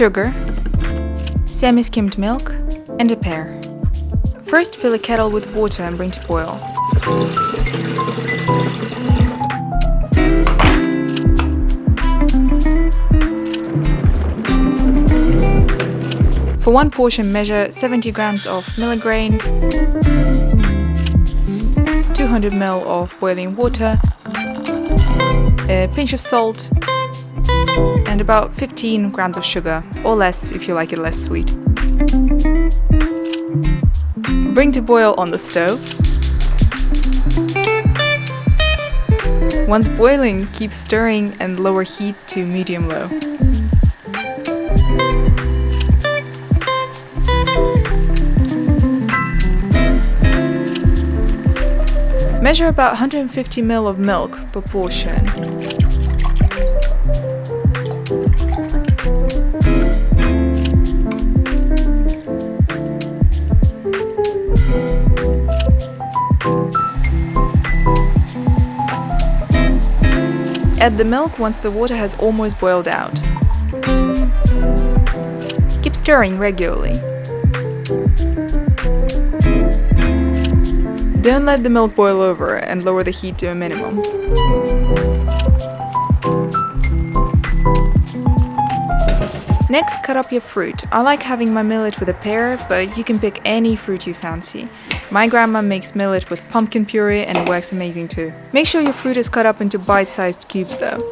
sugar, semi-skimmed milk, and a pear. First, fill a kettle with water and bring to boil. For one portion, measure 70 grams of millet grain, 200 ml of boiling water, a pinch of salt, and about 15 grams of sugar, or less if you like it less sweet. Bring to boil on the stove. Once boiling, keep stirring and lower heat to medium-low. Measure about 150 ml of milk per portion. Add the milk once the water has almost boiled out. Keep stirring regularly. Don't let the milk boil over and lower the heat to a minimum. Next, cut up your fruit. I like having my millet with a pear, but you can pick any fruit you fancy. My grandma makes millet with pumpkin puree and it works amazing too. Make sure your fruit is cut up into bite-sized cubes though.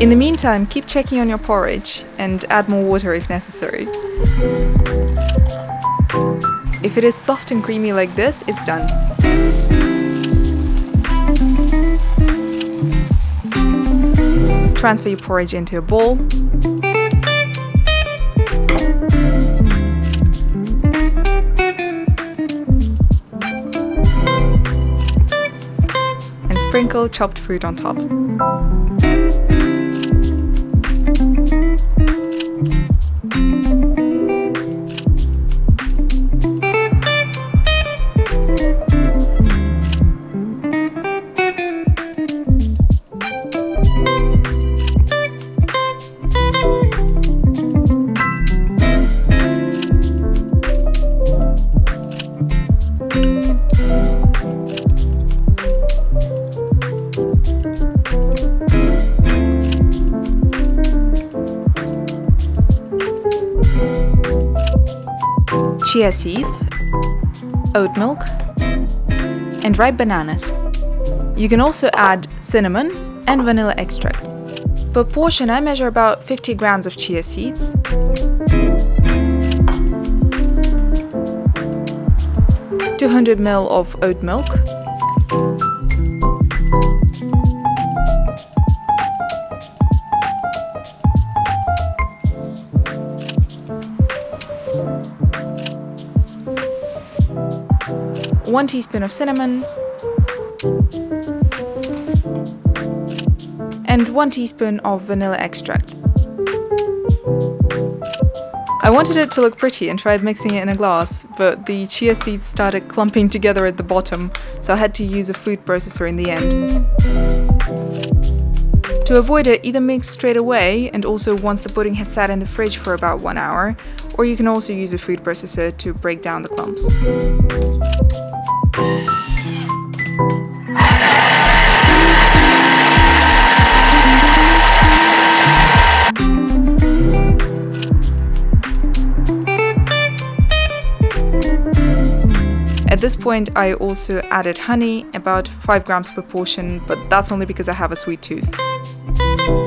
In the meantime, keep checking on your porridge and add more water if necessary. If it is soft and creamy like this, it's done. Transfer your porridge into a bowl. And sprinkle chopped fruit on top. Chia seeds, oat milk, and ripe bananas. You can also add cinnamon and vanilla extract. Per portion, I measure about 50 grams of chia seeds, 200 ml of oat milk, one teaspoon of cinnamon, and 1 teaspoon of vanilla extract. I wanted it to look pretty and tried mixing it in a glass, but the chia seeds started clumping together at the bottom, so I had to use a food processor in the end. To avoid it, either mix straight away and also once the pudding has sat in the fridge for about 1 hour, or you can also use a food processor to break down the clumps. At this point, I also added honey, about 5 grams per portion, but that's only because I have a sweet tooth.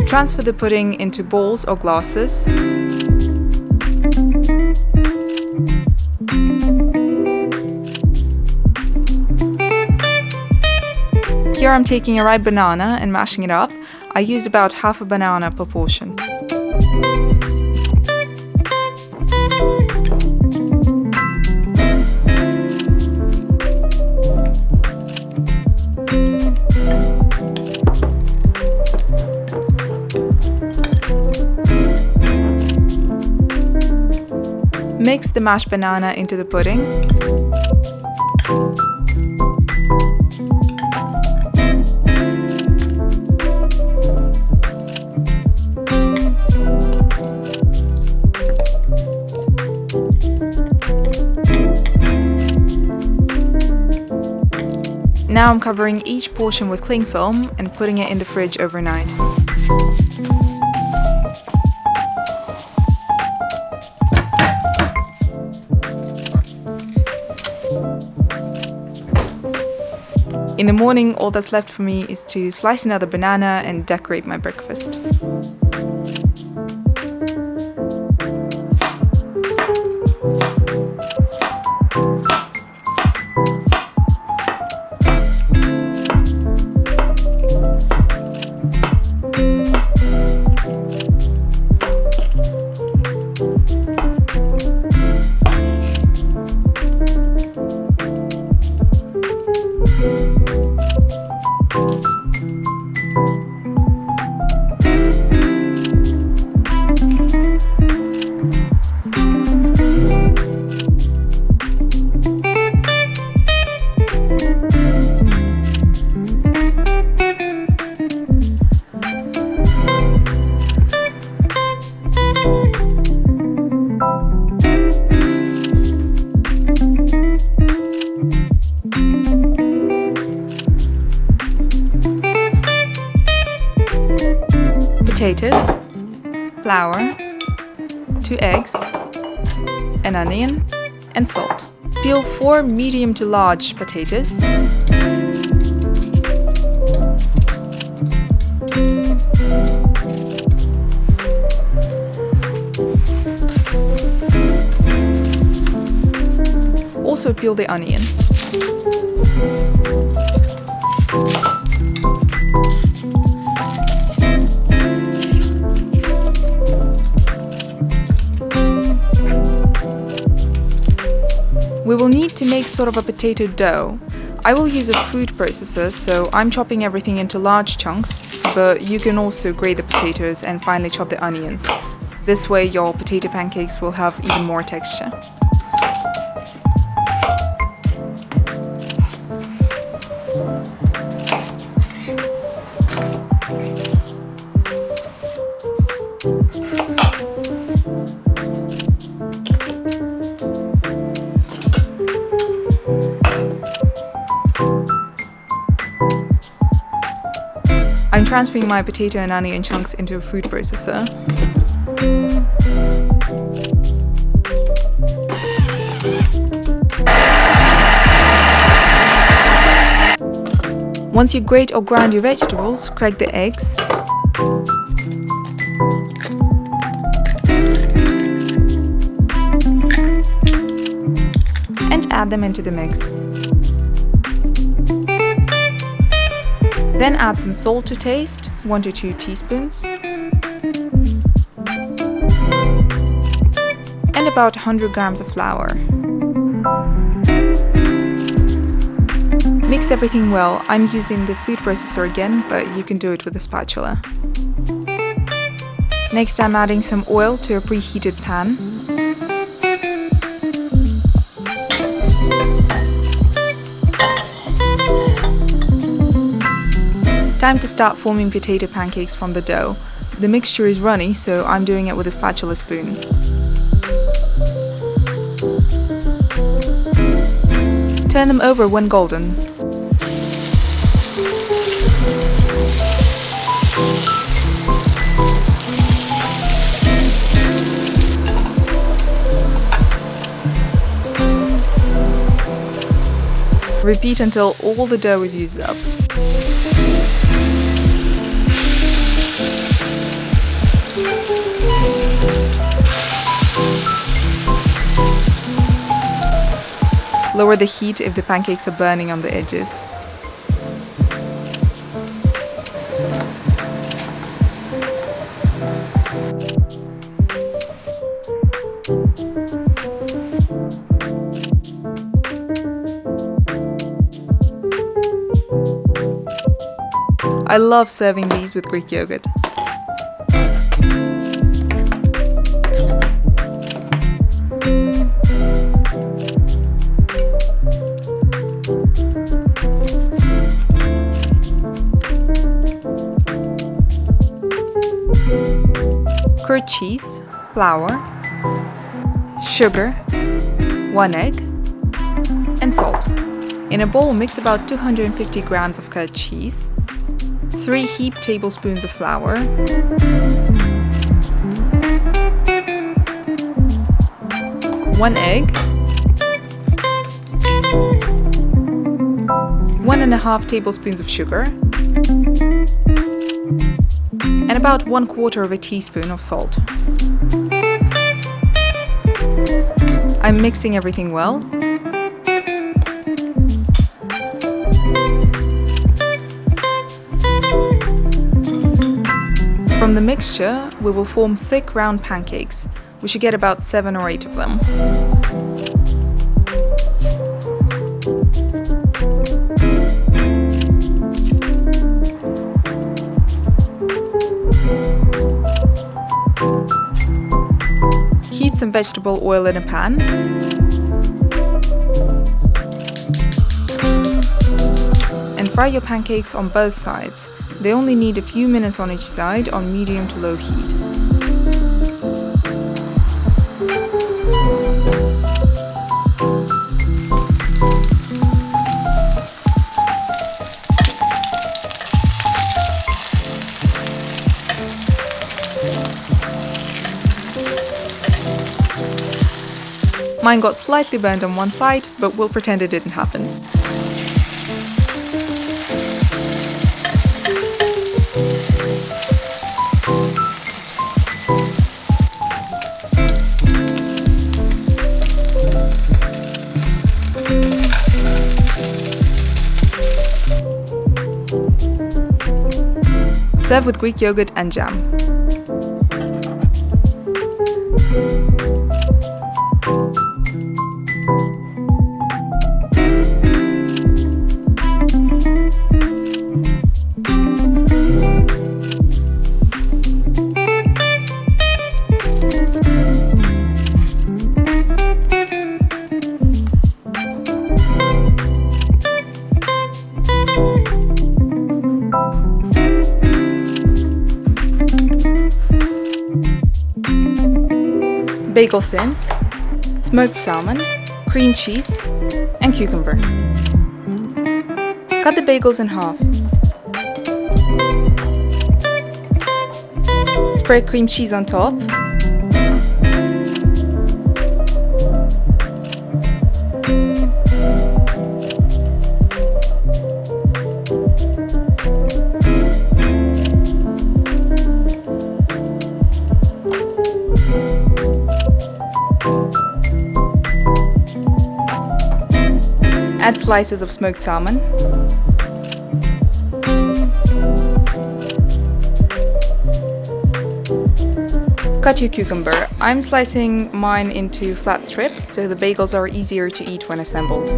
Transfer the pudding into bowls or glasses. Here I'm taking a ripe banana and mashing it up. I used about half a banana per portion. Mix the mashed banana into the pudding. Now I'm covering each portion with cling film and putting it in the fridge overnight. In the morning, all that's left for me is to slice another banana and decorate my breakfast. Potatoes, flour, 2 eggs, an onion, and salt. Peel 4 medium to large potatoes. Also peel the onion. We will need to make sort of a potato dough. I will use a food processor, so I'm chopping everything into large chunks, but you can also grate the potatoes and finely chop the onions. This way your potato pancakes will have even more texture. I'm transferring my potato and onion chunks into a food processor. Once you grate or grind your vegetables, crack the eggs. And add them into the mix. Then add some salt to taste, 1 to 2 teaspoons. And about 100 grams of flour. Mix everything well. I'm using the food processor again, but you can do it with a spatula. Next, I'm adding some oil to a preheated pan. Time to start forming potato pancakes from the dough. The mixture is runny, so I'm doing it with a spatula spoon. Turn them over when golden. Repeat until all the dough is used up. Lower the heat if the pancakes are burning on the edges. I love serving these with Greek yogurt. curd cheese, flour, sugar, 1 egg, and salt. In a bowl, mix about 250 grams of curd cheese, 3 heaped tablespoons of flour, 1 egg, 1½ tablespoons of sugar, and about 1/4 teaspoon of salt. I'm mixing everything well. From the mixture, we will form thick round pancakes. We should get about 7 or 8 of them. Heat some vegetable oil in a pan. And fry your pancakes on both sides. They only need a few minutes on each side on medium to low heat. Mine got slightly burned on one side, but we'll pretend it didn't happen. Serve with Greek yogurt and jam. Bagel thins, smoked salmon, cream cheese, and cucumber. Cut the bagels in half. Spread cream cheese on top. Add slices of smoked salmon. Cut your cucumber. I'm slicing mine into flat strips so the bagels are easier to eat when assembled.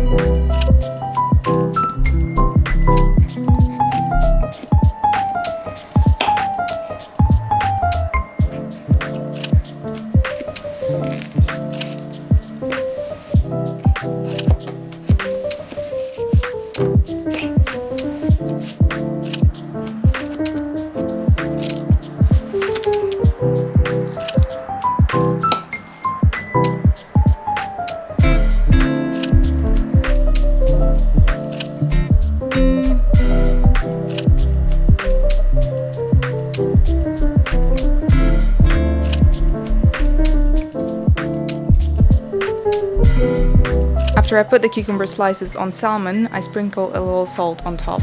After I put the cucumber slices on salmon, I sprinkle a little salt on top.